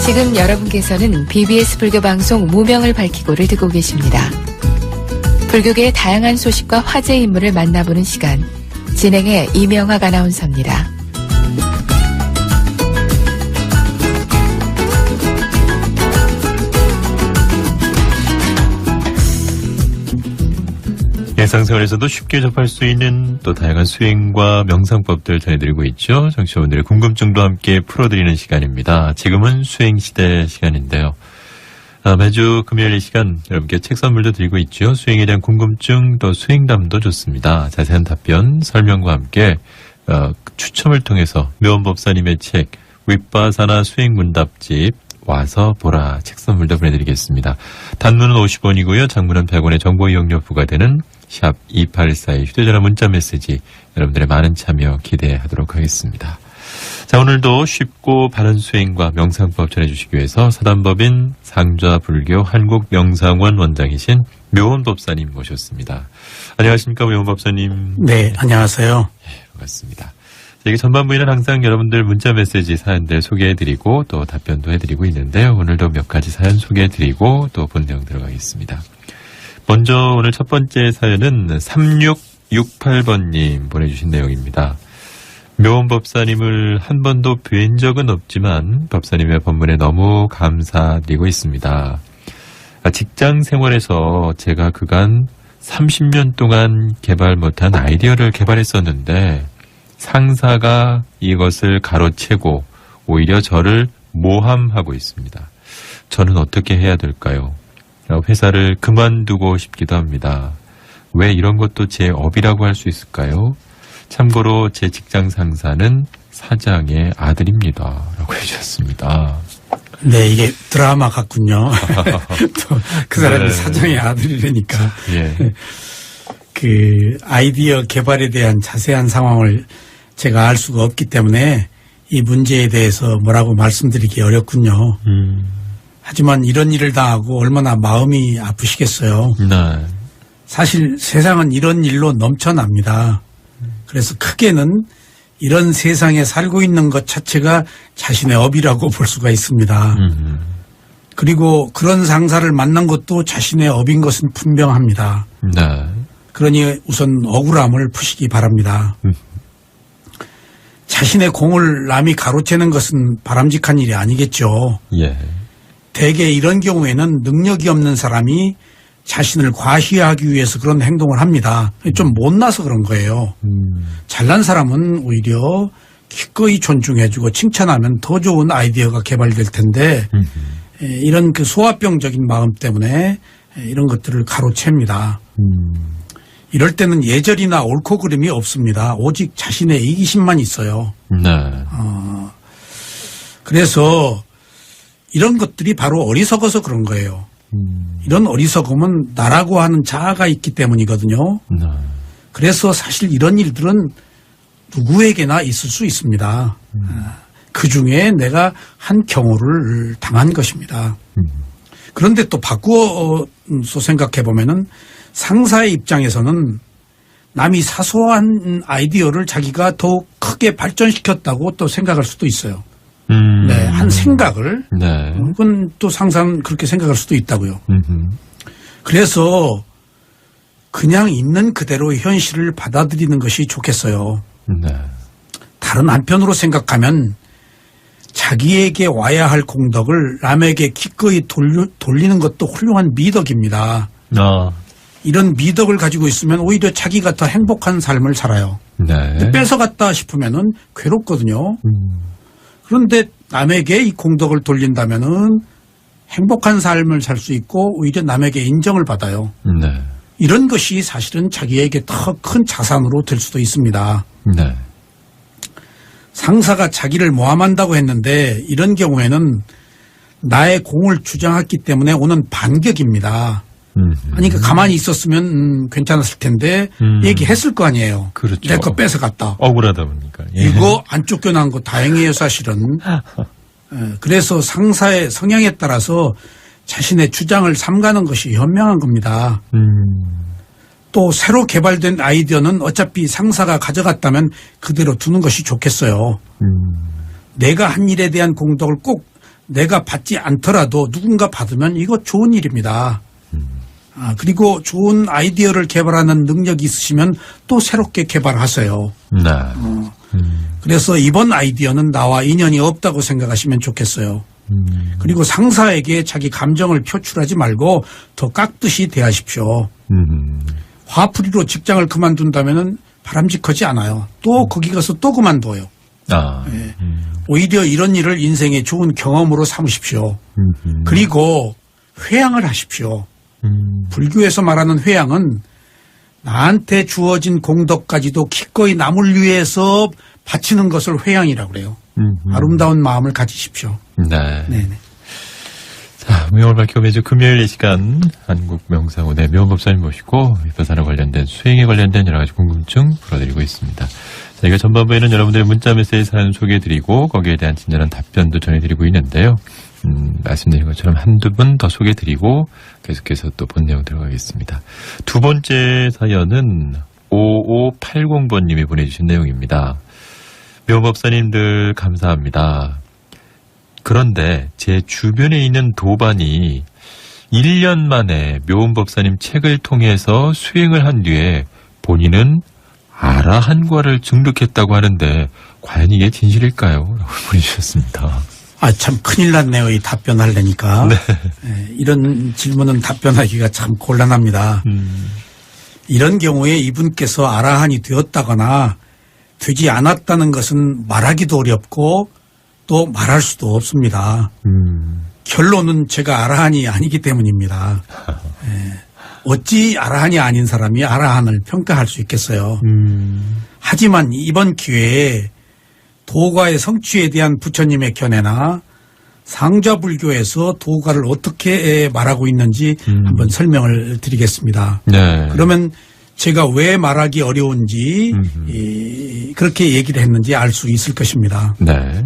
지금 여러분께서는 BBS 불교 방송 무명을 밝히고를 듣고 계십니다. 불교계의 다양한 소식과 화제 인물을 만나보는 시간, 진행의 이명학 아나운서입니다. 일상생활에서도 쉽게 접할 수 있는 또 다양한 수행과 명상법들 전해드리고 있죠. 청취자분들의 궁금증도 함께 풀어드리는 시간입니다. 지금은 수행시대 시간인데요. 매주 금요일 이 시간 여러분께 책 선물도 드리고 있죠. 수행에 대한 궁금증 또 수행담도 좋습니다. 자세한 답변 설명과 함께 추첨을 통해서 묘원법사님의 책 윗바사나 수행문답집 와서 보라 책 선물도 보내드리겠습니다. 단문은 50원이고요. 장문은 100원의 정보 이용료 부과되는 샵 2814의 휴대전화 문자메시지 여러분들의 많은 참여 기대하도록 하겠습니다. 자, 오늘도 쉽고 바른 수행과 명상법 전해주시기 위해서 사단법인 상좌불교 한국명상원 원장이신 묘원법사님 모셨습니다. 안녕하십니까, 묘원법사님. 네, 안녕하세요. 네, 반갑습니다. 이게 전반부에는 항상 여러분들 문자메시지 사연들 소개해드리고 또 답변도 해드리고 있는데요. 오늘도 몇 가지 사연 소개해드리고 또 본 내용 들어가겠습니다. 먼저 오늘 첫 번째 사연은 3668번님 보내주신 내용입니다. 묘원법사님을 한 번도 뵌 적은 없지만 법사님의 법문에 너무 감사드리고 있습니다. 직장 생활에서 제가 그간 30년 동안 개발 못한 아이디어를 개발했었는데 상사가 이것을 가로채고 오히려 저를 모함하고 있습니다. 저는 어떻게 해야 될까요? 회사를 그만두고 싶기도 합니다. 왜 이런 것도 제 업이라고 할 수 있을까요? 참고로 제 직장 상사는 사장의 아들입니다. 라고 해주셨습니다. 네, 이게 드라마 같군요. 또 그 사람이 네. 사장의 아들이라니까. 예. 그 아이디어 개발에 대한 자세한 상황을 제가 알 수가 없기 때문에 이 문제에 대해서 뭐라고 말씀드리기 어렵군요. 하지만 이런 일을 당하고 얼마나 마음이 아프시겠어요. 네. 사실 세상은 이런 일로 넘쳐납니다. 그래서 크게는 이런 세상에 살고 있는 것 자체가 자신의 업이라고 볼 수가 있습니다. 그리고 그런 상사를 만난 것도 자신의 업인 것은 분명합니다. 네. 그러니 우선 억울함을 푸시기 바랍니다. 자신의 공을 남이 가로채는 것은 바람직한 일이 아니겠죠. 예. 대개 이런 경우에는 능력이 없는 사람이 자신을 과시하기 위해서 그런 행동을 합니다. 좀 못나서 그런 거예요. 잘난 사람은 오히려 기꺼이 존중해주고 칭찬하면 더 좋은 아이디어가 개발될 텐데 이런 그 소화병적인 마음 때문에 이런 것들을 가로챕니다. 이럴 때는 예절이나 옳고 그름이 없습니다. 오직 자신의 이기심만 있어요. 네. 그래서 이런 것들이 바로 어리석어서 그런 거예요. 이런 어리석음은 나라고 하는 자아가 있기 때문이거든요. 네. 그래서 사실 이런 일들은 누구에게나 있을 수 있습니다. 그중에 내가 한 경우를 당한 것입니다. 그런데 또 바꾸어서 생각해 보면은 상사의 입장에서는 남이 사소한 아이디어를 자기가 더욱 크게 발전시켰다고 또 생각할 수도 있어요. 네, 한 생각을. 네. 혹은 또 상사는 그렇게 생각할 수도 있다고요. 그래서 그냥 있는 그대로 현실을 받아들이는 것이 좋겠어요. 네. 다른 한편으로 생각하면 자기에게 와야 할 공덕을 남에게 기꺼이 돌리는 것도 훌륭한 미덕입니다. 이런 미덕을 가지고 있으면 오히려 자기가 더 행복한 삶을 살아요. 네. 뺏어갔다 싶으면은 괴롭거든요. 그런데 남에게 이 공덕을 돌린다면은 행복한 삶을 살 수 있고 오히려 남에게 인정을 받아요. 네. 이런 것이 사실은 자기에게 더 큰 자산으로 될 수도 있습니다. 네. 상사가 자기를 모함한다고 했는데 이런 경우에는 나의 공을 주장했기 때문에 오는 반격입니다. 아니, 그러니까 가만히 있었으면 괜찮았을 텐데 얘기했을 거 아니에요. 그렇죠. 내 거 뺏어갔다. 억울하다 보니까. 예. 이거 안 쫓겨난 거 다행이에요, 사실은. 그래서 상사의 성향에 따라서 자신의 주장을 삼가는 것이 현명한 겁니다. 또 새로 개발된 아이디어는 어차피 상사가 가져갔다면 그대로 두는 것이 좋겠어요. 내가 한 일에 대한 공덕을 꼭 내가 받지 않더라도 누군가 받으면 이거 좋은 일입니다. 그리고 좋은 아이디어를 개발하는 능력이 있으시면 또 새롭게 개발하세요. 네. 그래서 이번 아이디어는 나와 인연이 없다고 생각하시면 좋겠어요. 그리고 상사에게 자기 감정을 표출하지 말고 더 깍듯이 대하십시오. 화풀이로 직장을 그만둔다면은 바람직하지 않아요. 또 거기 가서 또 그만둬요. 네. 오히려 이런 일을 인생의 좋은 경험으로 삼으십시오. 그리고 회양을 하십시오. 불교에서 말하는 회양은 나한테 주어진 공덕까지도 기꺼이 남을 위해서 바치는 것을 회양이라고 그래요. 아름다운 마음을 가지십시오. 네. 네네. 자, 무명을 밝히고 매주 금요일 이 시간 한국명상원의 묘원법사님 모시고 위파사나 관련된 수행에 관련된 여러 가지 궁금증 풀어드리고 있습니다. 저희가 전반부에는 여러분들의 문자 메시지 사연 소개해드리고 거기에 대한 친절한 답변도 전해드리고 있는데요. 말씀드린 것처럼 한두 분 더 소개해드리고 계속해서 또 본 내용 들어가겠습니다. 두 번째 사연은 5580번님이 보내주신 내용입니다. 묘법사님들 감사합니다. 그런데 제 주변에 있는 도반이 1년 만에 묘음법사님 책을 통해서 수행을 한 뒤에 본인은 아라한과를 증득했다고 하는데 과연 이게 진실일까요? 라고 보내주셨습니다. 참 큰일 났네요. 이 답변하려니까. 네. 네, 이런 질문은 답변하기가 참 곤란합니다. 이런 경우에 이분께서 아라한이 되었다거나 되지 않았다는 것은 말하기도 어렵고 또 말할 수도 없습니다. 결론은 제가 아라한이 아니기 때문입니다. 네. 어찌 아라한이 아닌 사람이 아라한을 평가할 수 있겠어요. 하지만 이번 기회에 도가의 성취에 대한 부처님의 견해나 상좌불교에서 도가를 어떻게 말하고 있는지 한번 설명을 드리겠습니다. 네. 그러면 제가 왜 말하기 어려운지 그렇게 얘기를 했는지 알 수 있을 것입니다. 네.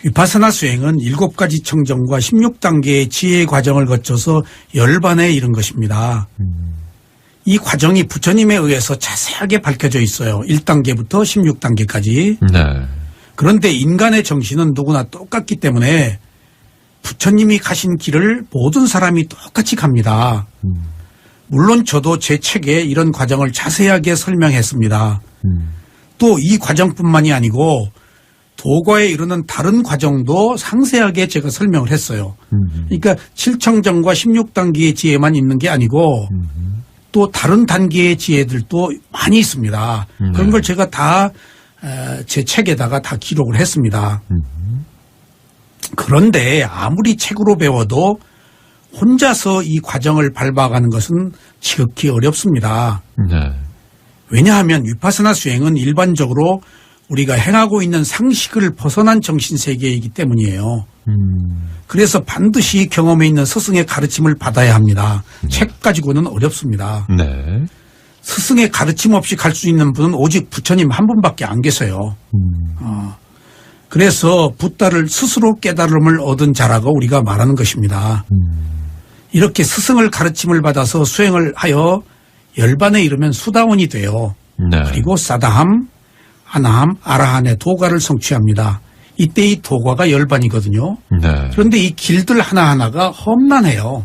위파사나 수행은 7가지 청정과 16단계의 지혜 과정을 거쳐서 열반에 이른 것입니다. 이 과정이 부처님에 의해서 자세하게 밝혀져 있어요. 1단계부터 16단계까지. 네. 그런데 인간의 정신은 누구나 똑같기 때문에 부처님이 가신 길을 모든 사람이 똑같이 갑니다. 물론 저도 제 책에 이런 과정을 자세하게 설명했습니다. 또 이 과정뿐만이 아니고 도가에 이르는 다른 과정도 상세하게 제가 설명을 했어요. 그러니까 7청정과 16단계의 지혜만 있는 게 아니고 또 다른 단계의 지혜들도 많이 있습니다. 그런 걸 제가 다 제 책에다가 다 기록을 했습니다. 그런데 아무리 책으로 배워도 혼자서 이 과정을 밟아가는 것은 지극히 어렵습니다. 네. 왜냐하면 위파사나 수행은 일반적으로 우리가 행하고 있는 상식을 벗어난 정신세계이기 때문이에요. 그래서 반드시 경험에 있는 스승의 가르침을 받아야 합니다. 책 가지고는 어렵습니다. 네. 스승의 가르침 없이 갈 수 있는 분은 오직 부처님 한 분밖에 안 계세요. 그래서 붓다를 스스로 깨달음을 얻은 자라고 우리가 말하는 것입니다. 이렇게 스승을 가르침을 받아서 수행을 하여 열반에 이르면 수다원이 돼요. 네. 그리고 사다함, 아나함, 아라한의 도가를 성취합니다. 이때 이 도가가 열반이거든요. 네. 그런데 이 길들 하나하나가 험난해요.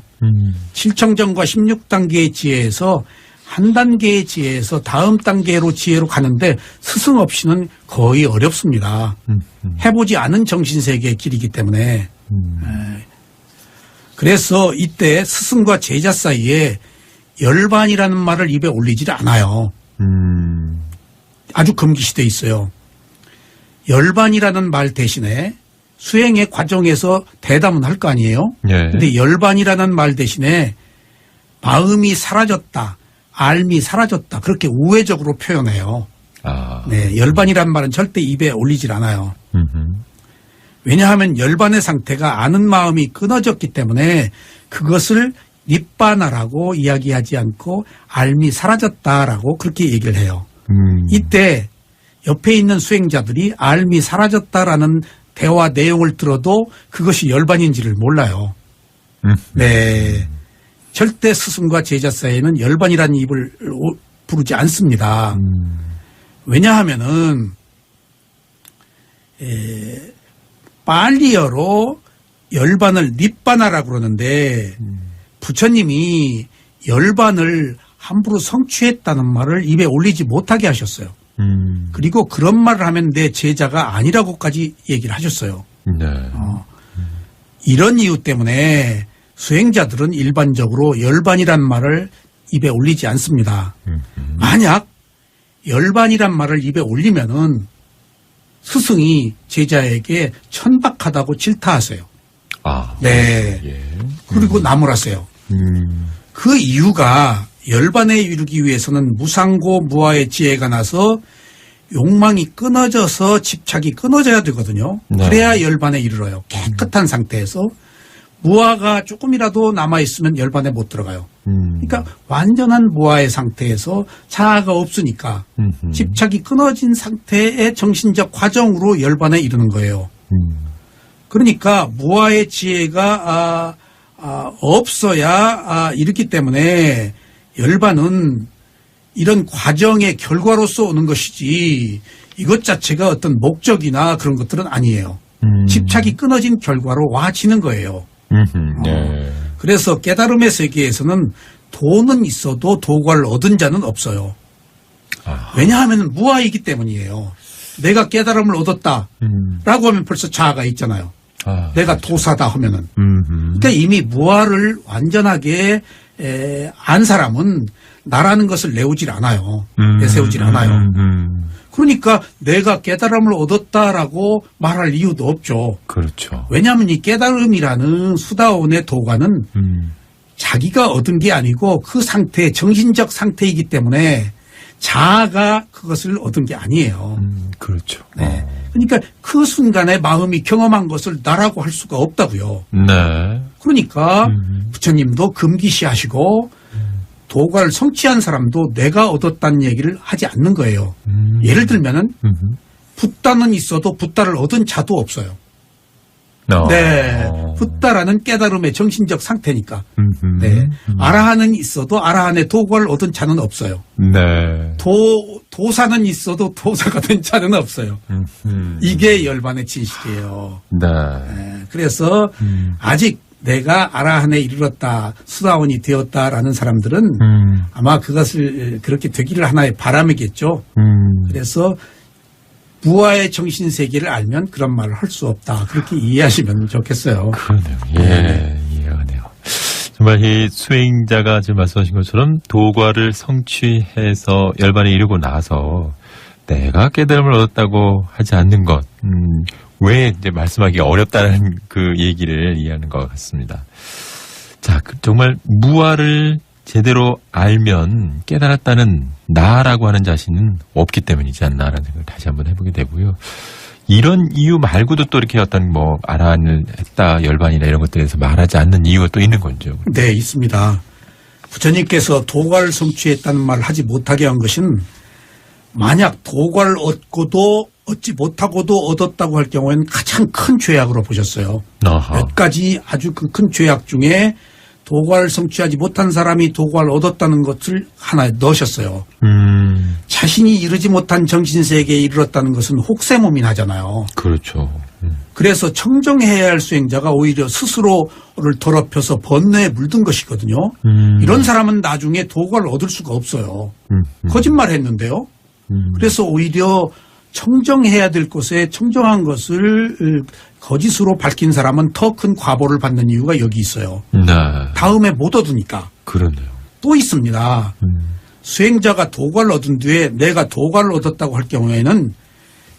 7청정과 16단계의 지혜에서 한 단계의 지혜에서 다음 단계로 지혜로 가는데 스승 없이는 거의 어렵습니다. 해보지 않은 정신세계의 길이기 때문에. 그래서 이때 스승과 제자 사이에 열반이라는 말을 입에 올리지 않아요. 아주 금기시되어 있어요. 열반이라는 말 대신에 수행의 과정에서 대담은 할 거 아니에요. 그런데 네. 열반이라는 말 대신에 마음이 사라졌다, 알미 사라졌다 그렇게 우회적으로 표현해요. 아. 네, 열반이라는 말은 절대 입에 올리질 않아요. 왜냐하면 열반의 상태가 아는 마음이 끊어졌기 때문에 그것을 닛바나라고 이야기하지 않고 알미 사라졌다라고 그렇게 얘기를 해요. 이때 옆에 있는 수행자들이 알미 사라졌다라는 대화 내용을 들어도 그것이 열반인지를 몰라요. 네. 절대 스승과 제자 사이에는 열반이라는 입을 부르지 않습니다. 왜냐하면은, 빨리어로 열반을 닛바나라고 그러는데 부처님이 열반을 함부로 성취했다는 말을 입에 올리지 못하게 하셨어요. 그리고 그런 말을 하면 내 제자가 아니라고까지 얘기를 하셨어요. 네. 이런 이유 때문에 수행자들은 일반적으로 열반이란 말을 입에 올리지 않습니다. 만약 열반이란 말을 입에 올리면은 스승이 제자에게 천박하다고 질타하세요. 아. 네. 예. 그리고 나무라세요. 그 이유가 열반에 이르기 위해서는 무상고 무아의 지혜가 나서 욕망이 끊어져서 집착이 끊어져야 되거든요. 네. 그래야 열반에 이르러요. 깨끗한 상태에서 무아가 조금이라도 남아있으면 열반에 못 들어가요. 그러니까 완전한 무아의 상태에서 자아가 없으니까 집착이 끊어진 상태의 정신적 과정으로 열반에 이르는 거예요. 그러니까 무아의 지혜가 없어야 이렇기 때문에 열반은 이런 과정의 결과로서 오는 것이지 이것 자체가 어떤 목적이나 그런 것들은 아니에요. 집착이 끊어진 결과로 와지는 거예요. 네. 그래서 깨달음의 세계에서는 돈은 있어도 도과를 얻은 자는 없어요. 왜냐하면 무아이기 때문이에요. 내가 깨달음을 얻었다라고 하면 벌써 자아가 있잖아요. 내가 도사다 하면은. 그러니까 이미 무아를 완전하게 안 사람은 나라는 것을 내세우질 않아요. 그러니까 내가 깨달음을 얻었다라고 말할 이유도 없죠. 그렇죠. 왜냐하면 이 깨달음이라는 수다원의 도가는 자기가 얻은 게 아니고 그 상태, 정신적 상태이기 때문에 자아가 그것을 얻은 게 아니에요. 그렇죠. 네. 그러니까 그 순간에 마음이 경험한 것을 나라고 할 수가 없다고요. 네. 그러니까 부처님도 금기시하시고 도가를 성취한 사람도 내가 얻었다는 얘기를 하지 않는 거예요. 예를 들면은 붓다는 있어도 붓다를 얻은 자도 없어요. 네, 붓다라는 깨달음의 정신적 상태니까. 네, 아라한은 있어도 아라한의 도가를 얻은 자는 없어요. 네. 도사는 있어도 도사가 된 자는 없어요. 이게 열반의 진실이에요. 네. 네, 그래서 아직 내가 아라한에 이르렀다, 수다원이 되었다라는 사람들은 아마 그것을 그렇게 되기를 하나의 바람이겠죠. 그래서 무아의 정신세계를 알면 그런 말을 할 수 없다. 그렇게 이해하시면 좋겠어요. 그러네요. 예, 이해하네요. 정말 이 수행자가 지금 말씀하신 것처럼 도과를 성취해서 열반에 이르고 나서 내가 깨달음을 얻었다고 하지 않는 것, 왜 이제 말씀하기 어렵다는 그 얘기를 이해하는 것 같습니다. 자, 정말 무아를 제대로 알면 깨달았다는 나라고 하는 자신은 없기 때문이지 않나라는 생각을 다시 한번 해보게 되고요. 이런 이유 말고도 또 이렇게 어떤 뭐 아라한을 했다, 열반이나 이런 것들에서 말하지 않는 이유가 또 있는 건죠. 네, 있습니다. 부처님께서 도과를 성취했다는 말을 하지 못하게 한 것은 만약 도과를 얻고도 얻지 못하고도 얻었다고 할 경우에는 가장 큰 죄악으로 보셨어요. 아하. 몇 가지 아주 그 큰 죄악 중에 도과를 성취하지 못한 사람이 도과를 얻었다는 것을 하나 넣으셨어요. 자신이 이르지 못한 정신세계에 이르렀다는 것은 혹세무민하잖아요. 그렇죠. 그래서 청정해야 할 수행자가 오히려 스스로를 더럽혀서 번뇌에 물든 것이거든요. 이런 사람은 나중에 도과를 얻을 수가 없어요. 거짓말했는데요. 그래서 오히려 청정해야 될 곳에 청정한 것을 거짓으로 밝힌 사람은 더 큰 과보를 받는 이유가 여기 있어요. 네. 다음에 못 얻으니까. 그러네요. 또 있습니다. 수행자가 도과를 얻은 뒤에 내가 도과를 얻었다고 할 경우에는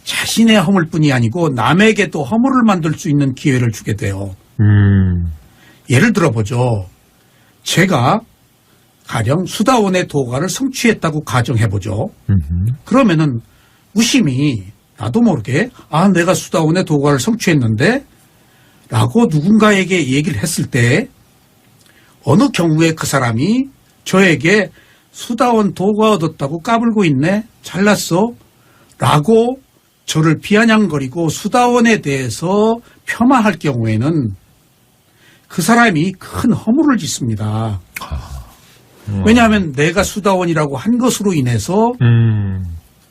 자신의 허물뿐이 아니고 남에게도 허물을 만들 수 있는 기회를 주게 돼요. 예를 들어보죠. 제가 가령 수다원의 도과를 성취했다고 가정해보죠. 그러면은 무심히 나도 모르게 내가 수다원의 도과를 성취했는데 라고 누군가에게 얘기를 했을 때 어느 경우에 그 사람이 저에게 수다원 도과 얻었다고 까불고 있네, 잘났어 라고 저를 비아냥거리고 수다원에 대해서 폄하할 경우에는 그 사람이 큰 허물을 짓습니다. 왜냐하면 내가 수다원이라고 한 것으로 인해서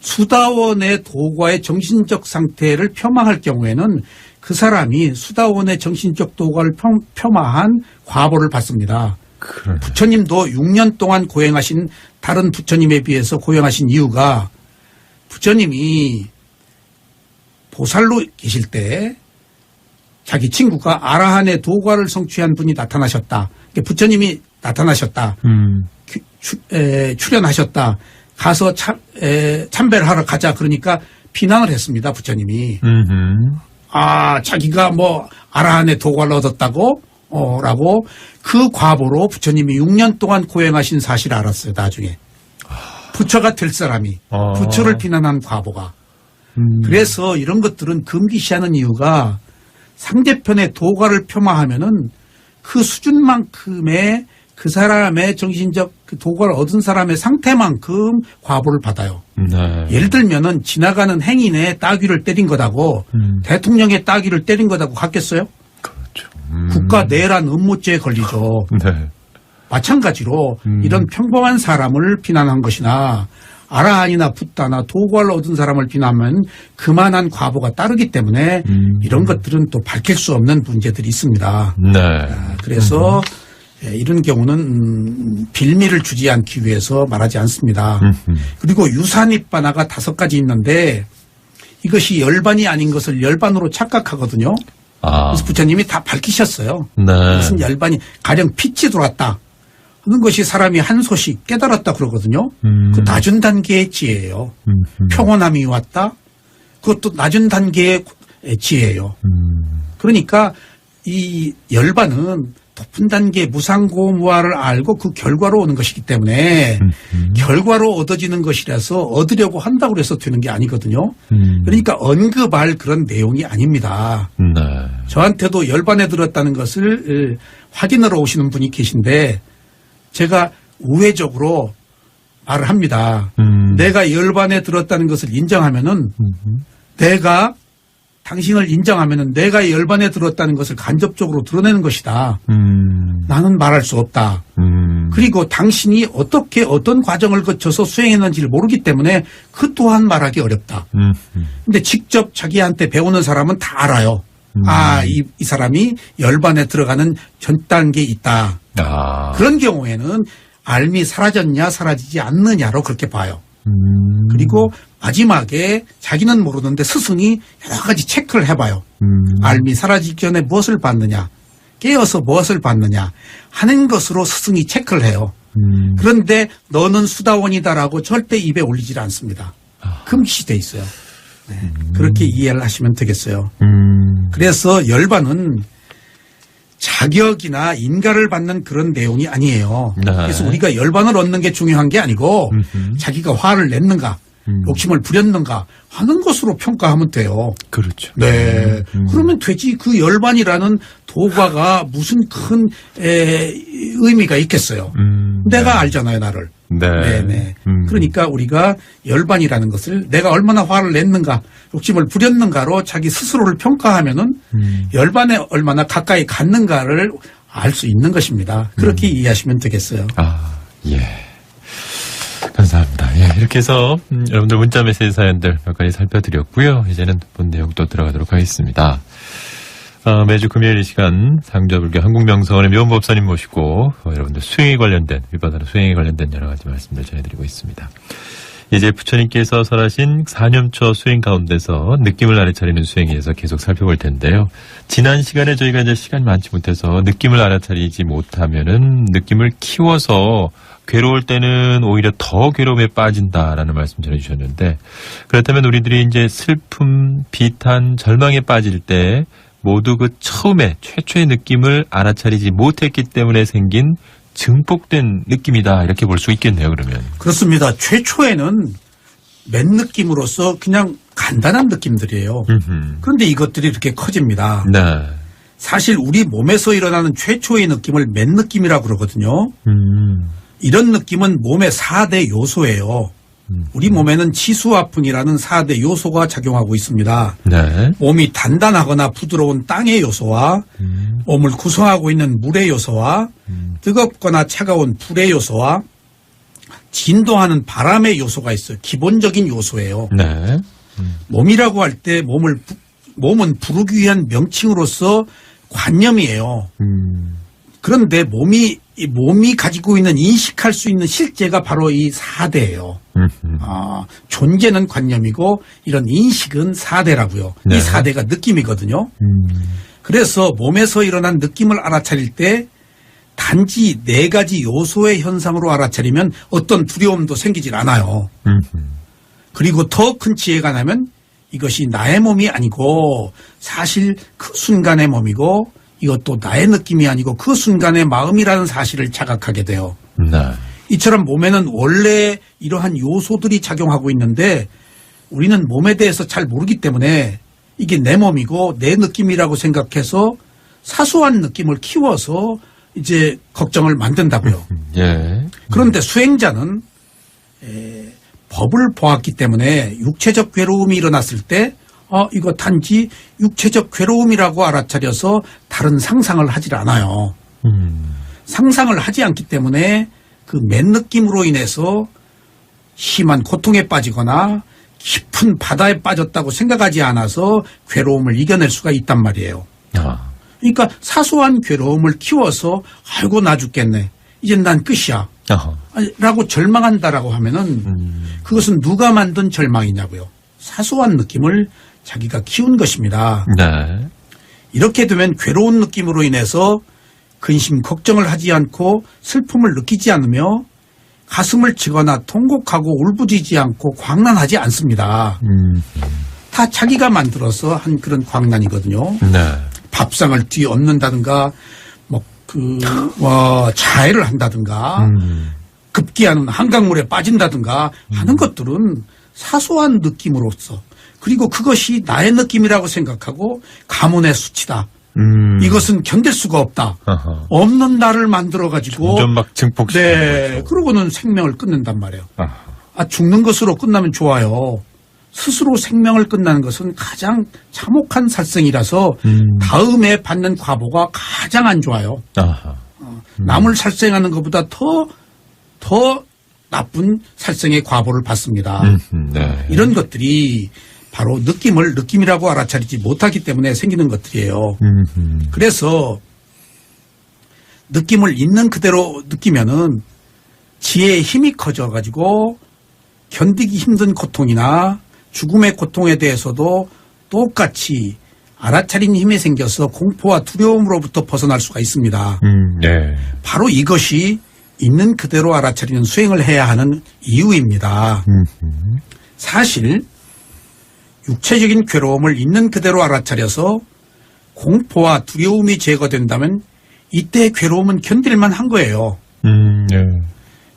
수다원의 도과의 정신적 상태를 폄하할 경우에는 그 사람이 수다원의 정신적 도가를 폄하한 과보를 받습니다. 그러네. 부처님도 6년 동안 고행하신 다른 부처님에 비해서 고행하신 이유가 부처님이 보살로 계실 때 자기 친구가 아라한의 도가를 성취한 분이 나타나셨다. 부처님이 나타나셨다. 출연하셨다. 가서 참배를 하러 가자. 그러니까 비난을 했습니다. 부처님이. 자기가 뭐 아라한의 도가를 얻었다고? 라고 그 과보로 부처님이 6년 동안 고행하신 사실을 알았어요. 나중에. 부처가 될 사람이. 부처를 비난한 과보가. 그래서 이런 것들은 금기시하는 이유가 상대편의 도가를 폄하하면은 그 수준만큼의 그 사람의 정신적 그 도가를 얻은 사람의 상태만큼 과보를 받아요. 네. 예를 들면은 지나가는 행인의 따귀를 때린 거다고 대통령의 따귀를 때린 거다고 같겠어요? 그렇죠. 국가 내란 음모죄에 걸리죠. 네. 마찬가지로 이런 평범한 사람을 비난한 것이나 아라한이나 붓다나 도가를 얻은 사람을 비난하면 그만한 과보가 따르기 때문에 이런 것들은 또 밝힐 수 없는 문제들이 있습니다. 네. 그래서 이런 경우는 빌미를 주지 않기 위해서 말하지 않습니다. 그리고 유산입반화가 5가지 있는데 이것이 열반이 아닌 것을 열반으로 착각하거든요. 그래서 부처님이 다 밝히셨어요. 네. 무슨 열반이 가령 빛이 들어왔다 하는 것이 사람이 한 소식 깨달았다 그러거든요. 그 낮은 단계의 지혜예요. 평온함이 왔다. 그것도 낮은 단계의 지혜예요. 그러니까 이 열반은 높은 단계의 무상고무화를 알고 그 결과로 오는 것이기 때문에 결과로 얻어지는 것이라서 얻으려고 한다고 해서 되는 게 아니거든요. 그러니까 언급할 그런 내용이 아닙니다. 네. 저한테도 열반에 들었다는 것을 확인하러 오시는 분이 계신데 제가 우회적으로 말을 합니다. 내가 열반에 들었다는 것을 인정하면은 내가 당신을 인정하면은 내가 열반에 들었다는 것을 간접적으로 드러내는 것이다. 나는 말할 수 없다. 그리고 당신이 어떻게 어떤 과정을 거쳐서 수행했는지를 모르기 때문에 그 또한 말하기 어렵다. 근데 직접 자기한테 배우는 사람은 다 알아요. 이 사람이 열반에 들어가는 전 단계에 있다. 그런 경우에는 알미 사라졌냐 사라지지 않느냐로 그렇게 봐요. 그리고 마지막에 자기는 모르는데 스승이 여러 가지 체크를 해봐요. 알미 사라지기 전에 무엇을 봤느냐, 깨어서 무엇을 봤느냐 하는 것으로 스승이 체크를 해요. 그런데 너는 수다원이다라고 절대 입에 올리질 않습니다. 금시돼 있어요. 네. 그렇게 이해를 하시면 되겠어요. 그래서 열반은 자격이나 인가를 받는 그런 내용이 아니에요. 네. 그래서 우리가 열반을 얻는 게 중요한 게 아니고 자기가 화를 냈는가 욕심을 부렸는가 하는 것으로 평가하면 돼요. 그렇죠. 네. 그러면 되지. 그 열반이라는 도가가 무슨 큰 의미가 있겠어요. 내가 알잖아요, 나를. 네. 네네. 그러니까 우리가 열반이라는 것을 내가 얼마나 화를 냈는가, 욕심을 부렸는가로 자기 스스로를 평가하면은 열반에 얼마나 가까이 갔는가를 알 수 있는 것입니다. 그렇게 이해하시면 되겠어요. 예. 감사합니다. 예, 이렇게 해서 여러분들 문자 메시지 사연들 몇 가지 살펴드렸고요. 이제는 본 내용 또 들어가도록 하겠습니다. 매주 금요일 이 시간 상주불교 한국명성원의 묘원법사님 모시고 여러분들 수행에 관련된 위바다나 수행에 관련된 여러 가지 말씀을 전해드리고 있습니다. 이제 부처님께서 설하신 4년초 수행 가운데서 느낌을 알아차리는 수행에 대해서 계속 살펴볼 텐데요. 지난 시간에 저희가 이제 시간이 많지 못해서 느낌을 알아차리지 못하면은 느낌을 키워서 괴로울 때는 오히려 더 괴로움에 빠진다라는 말씀 전해주셨는데, 그렇다면 우리들이 이제 슬픔, 비탄, 절망에 빠질 때 모두 그 처음에 최초의 느낌을 알아차리지 못했기 때문에 생긴 증폭된 느낌이다, 이렇게 볼 수 있겠네요. 그러면 그렇습니다. 최초에는 맨 느낌으로서 그냥 간단한 느낌들이에요. 그런데 이것들이 이렇게 커집니다. 네. 사실 우리 몸에서 일어나는 최초의 느낌을 맨 느낌이라고 그러거든요. 이런 느낌은 몸의 4대 요소예요. 우리 몸에는 치수화풍이라는 4대 요소가 작용하고 있습니다. 네. 몸이 단단하거나 부드러운 땅의 요소와 몸을 구성하고 있는 물의 요소와 뜨겁거나 차가운 불의 요소와 진동하는 바람의 요소가 있어요. 기본적인 요소예요. 네. 몸이라고 할 때 몸을 몸은 부르기 위한 명칭으로서 관념이에요. 그런데 몸이 가지고 있는 인식할 수 있는 실제가 바로 이 사대예요. 존재는 관념이고 이런 인식은 사대라고요. 네. 이 사대가 느낌이거든요. 그래서 몸에서 일어난 느낌을 알아차릴 때 단지 4가지 요소의 현상으로 알아차리면 어떤 두려움도 생기질 않아요. 그리고 더 큰 지혜가 나면 이것이 나의 몸이 아니고 사실 그 순간의 몸이고 이것도 나의 느낌이 아니고 그 순간의 마음이라는 사실을 자각하게 돼요. 네. 이처럼 몸에는 원래 이러한 요소들이 작용하고 있는데 우리는 몸에 대해서 잘 모르기 때문에 이게 내 몸이고 내 느낌이라고 생각해서 사소한 느낌을 키워서 이제 걱정을 만든다고요. 예. 그런데 수행자는 법을 보았기 때문에 육체적 괴로움이 일어났을 때 이거 단지 육체적 괴로움이라고 알아차려서 다른 상상을 하질 않아요. 상상을 하지 않기 때문에 그 맨 느낌으로 인해서 심한 고통에 빠지거나 깊은 바다에 빠졌다고 생각하지 않아서 괴로움을 이겨낼 수가 있단 말이에요. 그러니까 사소한 괴로움을 키워서 아이고 나 죽겠네. 이젠 난 끝이야. 라고 절망한다라고 하면은 그것은 누가 만든 절망이냐고요. 사소한 느낌을 자기가 키운 것입니다. 네. 이렇게 되면 괴로운 느낌으로 인해서 근심 걱정을 하지 않고 슬픔을 느끼지 않으며 가슴을 치거나 통곡하고 울부짖지 않고 광란하지 않습니다. 다 자기가 만들어서 한 그런 광란이거든요. 네. 밥상을 뒤엎는다든가 자해를 한다든가 급기야는 한강물에 빠진다든가 하는 것들은 사소한 느낌으로서 그리고 그것이 나의 느낌이라고 생각하고 가문의 수치다. 이것은 견딜 수가 없다. 없는 나를 만들어가지고 점점 막 증폭시키는 네, 거죠. 그러고는 생명을 끊는단 말이에요. 죽는 것으로 끝나면 좋아요. 스스로 생명을 끝나는 것은 가장 참혹한 살생이라서 다음에 받는 과보가 가장 안 좋아요. 남을 살생하는 것보다 더 나쁜 살생의 과보를 받습니다. 네. 이런 것들이 바로 느낌을 느낌이라고 알아차리지 못하기 때문에 생기는 것들이에요. 그래서 느낌을 있는 그대로 느끼면은 지혜의 힘이 커져가지고 견디기 힘든 고통이나 죽음의 고통에 대해서도 똑같이 알아차린 힘이 생겨서 공포와 두려움으로부터 벗어날 수가 있습니다. 네. 바로 이것이 있는 그대로 알아차리는 수행을 해야 하는 이유입니다. 사실 육체적인 괴로움을 있는 그대로 알아차려서 공포와 두려움이 제거된다면 이때 괴로움은 견딜만 한 거예요. 네.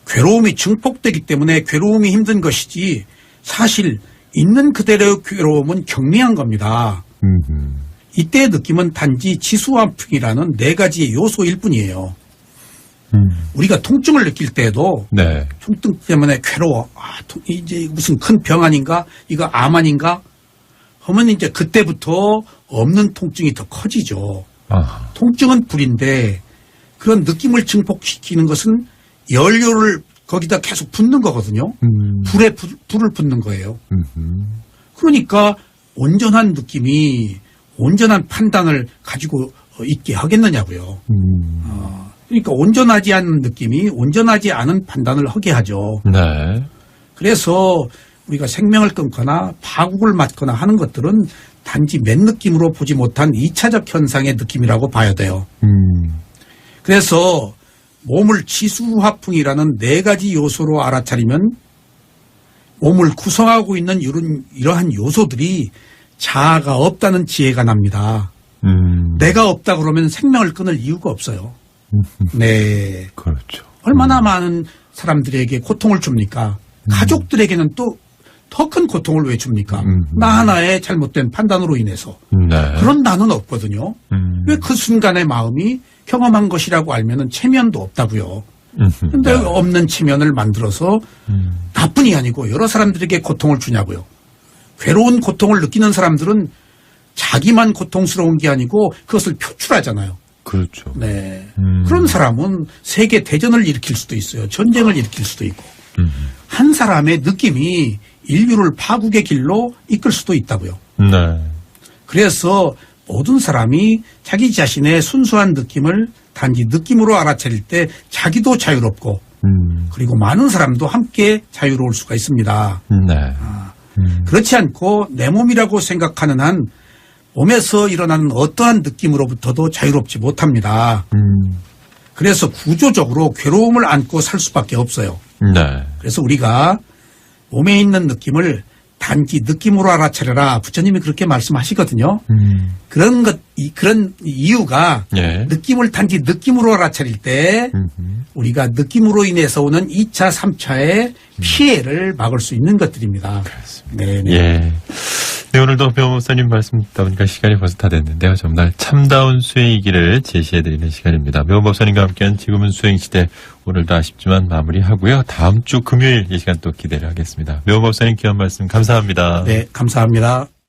괴로움이 증폭되기 때문에 괴로움이 힘든 것이지 사실 있는 그대로의 괴로움은 경미한 겁니다. 이때의 느낌은 단지 지수화풍이라는 4가지의 요소일 뿐이에요. 우리가 통증을 느낄 때에도 네. 통증 때문에 괴로워. 이제 무슨 큰 병 아닌가? 이거 암 아닌가? 하면 이제 그때부터 없는 통증이 더 커지죠. 통증은 불인데 그런 느낌을 증폭시키는 것은 연료를 거기다 계속 붓는 거거든요. 불에 불을 붓는 거예요. 그러니까 온전한 느낌이 온전한 판단을 가지고 있게 하겠느냐고요. 그러니까 온전하지 않은 느낌이 온전하지 않은 판단을 하게 하죠. 네. 그래서 우리가 생명을 끊거나 파국을 맞거나 하는 것들은 단지 맨 느낌으로 보지 못한 2차적 현상의 느낌이라고 봐야 돼요. 그래서 몸을 지수화풍이라는 4가지 요소로 알아차리면 몸을 구성하고 있는 이러한 요소들이 자아가 없다는 지혜가 납니다. 내가 없다 그러면 생명을 끊을 이유가 없어요. 네. 그렇죠. 얼마나 많은 사람들에게 고통을 줍니까? 가족들에게는 또 더 큰 고통을 왜 줍니까? 나 하나의 잘못된 판단으로 인해서. 네. 그런 나는 없거든요. 왜 그 순간의 마음이 경험한 것이라고 알면은 체면도 없다고요. 근데 네. 없는 체면을 만들어서 나뿐이 아니고 여러 사람들에게 고통을 주냐고요. 괴로운 고통을 느끼는 사람들은 자기만 고통스러운 게 아니고 그것을 표출하잖아요. 그렇죠. 네. 그런 사람은 세계 대전을 일으킬 수도 있어요. 전쟁을 일으킬 수도 있고. 한 사람의 느낌이 인류를 파국의 길로 이끌 수도 있다고요. 네. 그래서 모든 사람이 자기 자신의 순수한 느낌을 단지 느낌으로 알아차릴 때 자기도 자유롭고 그리고 많은 사람도 함께 자유로울 수가 있습니다. 네. 그렇지 않고 내 몸이라고 생각하는 한 몸에서 일어나는 어떠한 느낌으로부터도 자유롭지 못합니다. 그래서 구조적으로 괴로움을 안고 살 수밖에 없어요. 네. 그래서 우리가 몸에 있는 느낌을 단지 느낌으로 알아차려라. 부처님이 그렇게 말씀하시거든요. 그런 이유가 예. 느낌을 단지 느낌으로 알아차릴 때 우리가 느낌으로 인해서 오는 2차, 3차의 피해를 막을 수 있는 것들입니다. 네. 예. 네, 오늘도 변호사님 말씀 듣다 보니까 시간이 벌써 다 됐는데요. 정말 참다운 수행의 길을 제시해드리는 시간입니다. 변호사님과 함께한 지금은 수행시대 오늘도 아쉽지만 마무리하고요. 다음 주 금요일 이 시간 또 기대를 하겠습니다. 변호사님 귀한 말씀 감사합니다. 네, 감사합니다.